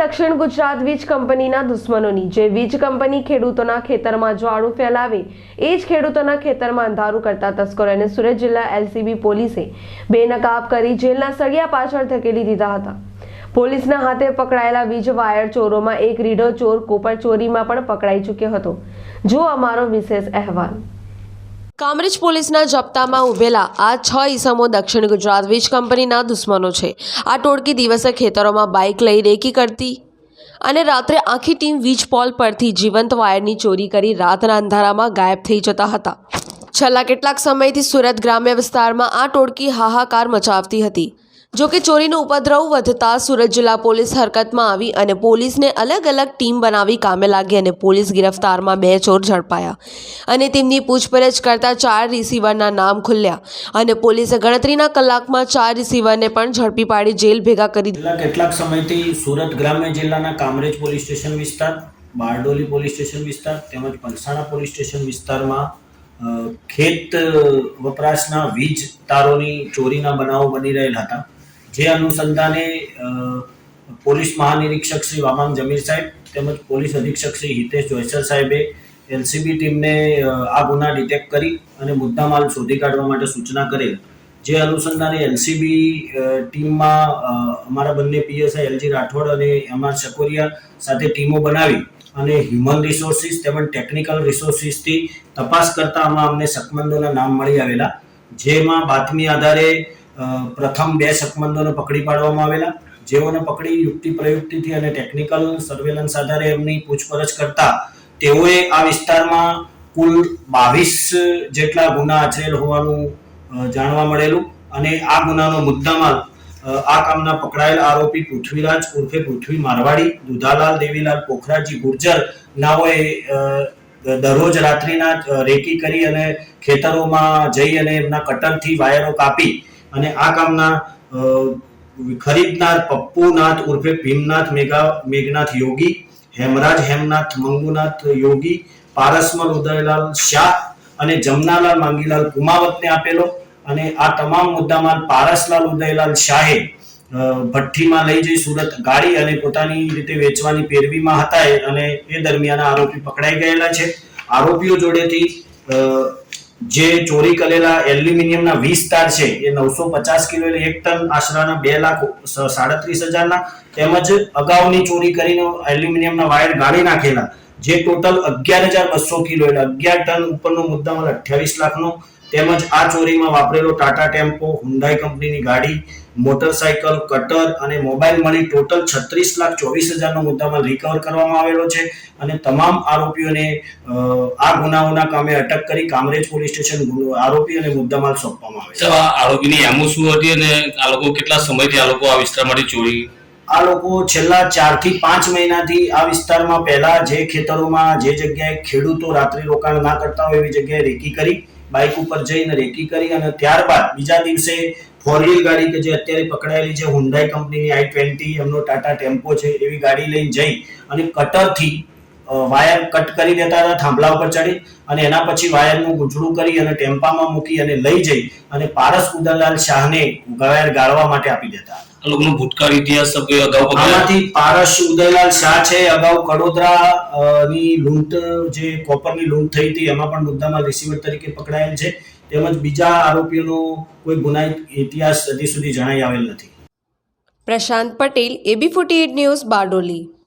દક્ષિણ ગુજરાત વીજ કંપનીના દુશ્મનોની જે વીજ કંપની ખેડૂતોના ખેતરમાં જ્વાળું ફેલાવે એ જ ખેડૂતોના ખેતરમાં અંધારું કરતા તસ્કરોને સુરત જિલ્લા એલસીબી પોલીસે બેનકાબ કરી જેલના સળિયા પાછળ ધકેલી દીધા હતા। પોલીસના હાથે પકડાયેલા વીજ વાયર ચોરોમાં એક રીઢો ચોર કોપર ચોરીમાં પણ પકડાઈ ચૂક્યો હતો। જો અમારો વિશેષ અહેવાલ। કામરેજ પોલીસના જપ્તામાં ઉભેલા આ 6 ઈસમો દક્ષિણ ગુજરાત વીજ કંપનીના દુશ્મનો છે। આ ટોળકી દિવસે ખેતરોમાં બાઇક લઈ રેકી કરતી અને રાત્રે આખી ટીમ વીજ પોલ પરથી જીવંત વાયરની ચોરી કરી રાતના અંધારામાં ગાયબ થઈ જતા હતા। છેલ્લા કેટલાક સમયથી સુરત ગ્રામ્ય વિસ્તારમાં આ ટોળકી હાહાકાર મચાવતી હતી। જો કે ચોરીનો ઉપદ્રવ વધતા સુરત જિલ્લા પોલીસ હરકતમાં આવી અને પોલીસને અલગ અલગ ટીમ બનાવી કામે લાગી અને પોલીસ ગિરફ્તારમાં 2 ચોર ઝડપાયા અને તેમની પૂછપરછ કરતા 4 રિસીવરના નામ ખુલ્યા અને પોલીસે ગણતરીના કલાકમાં 4 રિસીવરને પણ ઝડપી પાડી જેલ ભેગા કરી દીધા। કેટલાક સમયથી સુરત ગ્રામ્ય જિલ્લાના કામરેજ પોલીસ સ્ટેશન વિસ્તાર, બારડોલી પોલીસ સ્ટેશન વિસ્તાર તેમજ પલસાણા પોલીસ સ્ટેશન વિસ્તારમાં ખેત વપરાશના વીજ તારોની ચોરીના બનાવો બની રહેલા હતા। જે અનુસંધાને પોલીસ મહાનિરીક્ષક શ્રી વામાંગ જમીર સાહેબ તેમજ પોલીસ અધિક્ષક શ્રી હિતેશ જોયસર સાહેબે એલસીબી ટીમને આ ગુના ડિટેક્ટ કરી અને મુદ્દામાલ શોધી કાઢવા માટે સૂચના કરેલ। જે અનુસંધાને એલસીબી ટીમમાં અમારા બંને પીએસઆઈ એલજી રાઠોડ અને એમઆર શકોરિયા સાથે ટીમો બનાવી અને હ્યુમન રિસોર્સિસ તેમજ ટેકનિકલ રિસોર્સિસથી તપાસ કરતા આમાં અમને શકમંદોના નામ મળી આવેલા। જેમાં બાતમી આધારે પ્રથમ 2 શકમંદોને પકડી પાડવામાં આવેલા। જેઓને પકડી યુક્તિ પ્રયુક્તિથી અને ટેકનિકલ સર્વેલન્સ આધારે એમની પૂછપરછ કરતા તેઓએ આ વિસ્તારમાં કુલ 22 જેટલા ગુના આચરેલ હોવાનું જાણવા મળેલું અને આ ગુનાનો મુદ્દામાલ આ કામના પકડાયેલ આરોપી પૃથ્વીરાજ ઉર્ફે પૃથ્વી મારવાડી, દુધાલાલ દેવીલાલ પોખરાજી ગુર્જર નાઓએ દરરોજ રાત્રિના રેકી કરી અને ખેતરોમાં જઈ અને એમના કટરથી વાયરો કાપી અને આ કામના ખરીદનાર પપ્પુનાથ ઉર્ફે ભીમનાથ મેઘનાથ યોગી, હેમરાજ હેમનાથ મંગુનાથ યોગી, પારસમલ ઉદયલાલ શાહ અને જમનાલાલ માંગીલાલ કુમાવતને આપેલો અને આ તમામ મુદ્દામાલ પારસલાલ ઉદયલાલ શાહે ભઠ્ઠીમાં લઈ જઈ સુરત ગાડી અને પોતાની રીતે વેચવાની પેરવીમાં હતા અને એ દરમિયાન આરોપી પકડાઈ ગયેલા છે। આરોપીઓ જોડેથી જે ચોરી કરેલા એલ્યુમિનિયમના 20 તાર છે એ 950 કિલો એટલે 1 ટન આશરાના 2,37,000ના તેમજ અગાઉની ચોરી કરીને એલ્યુમિનિયમના વાયર ગાળી નાખેલા જે ટોટલ 11,200 કિલો એટલે 11 ટન ઉપરનો મુદ્દામાલ 28 લાખનો તેમજ આ ચોરીમાં વાપરેલો ટાટા ટેમ્પો, હુન્ડાઈ કંપનીની ગાડી, મોટરસાયકલ, કટર અને મોબાઈલ મળી ટોટલ 36,24,000નો મુદ્દામાલ રિકવર કરવામાં આવેલો છે અને તમામ આરોપીઓને આ ગુનાઓના કામે અટક કરી કામરેજ પોલીસ સ્ટેશન આરોપી અને મુદ્દામાલ સોંપવામાં આવે છે। આ આરોપીની એમો શું હતી અને આ લોકો કેટલા સમયથી આ લોકો આ વિસ્તારમાંથી ચોરી? આ લોકો છેલ્લા 4 થી 5 મહિનાથી આ વિસ્તારમાં પહેલા જે ખેતરોમાં જે જગ્યાએ ખેડૂતો રાત્રિ રોકાણ ના કરતા હોય એવી જગ્યાએ રેકી કરી બાઇક ઉપર જઈને રેકી કરી અને ત્યારબાદ બીજા દિવસે 4 ગાડી કે જે અત્યારે પકડાયેલી છે હુન્ડાઈ કંપનીની i20 એમનો ટાટા ટેમ્પો છે એવી ગાડી લઈને જઈ અને કટરથી વાયર કટ કરી દેતા હતા થાંભલા ઉપર ચડી અને એના પછી વાયરનું ગૂંચળું કરી અને ટેમ્પામાં મૂકી અને લઈ જઈ અને પારસ ઉદયલાલ શાહને વાયર ગાળવા માટે આપી દેતા હતા। આ લોકોનો ભૂતકાળ ઇતિહાસ અગાઉ આમાંથી પારસ ઉદયલાલ શાહ છે અગાઉ કડોદરા ની લૂંટ જે કોપરની લૂંટ થઈ હતી એમાં પણ મુદ્દામાં રિસીવર તરીકે પકડાયેલ છે તેમજ બીજા આરોપીઓનો કોઈ ગુનાહિત ઇતિહાસ હજી સુધી જણાઈ આવેલ નથી। પ્રશાંત પટેલ, AB48 ન્યૂઝ, બારડોલી।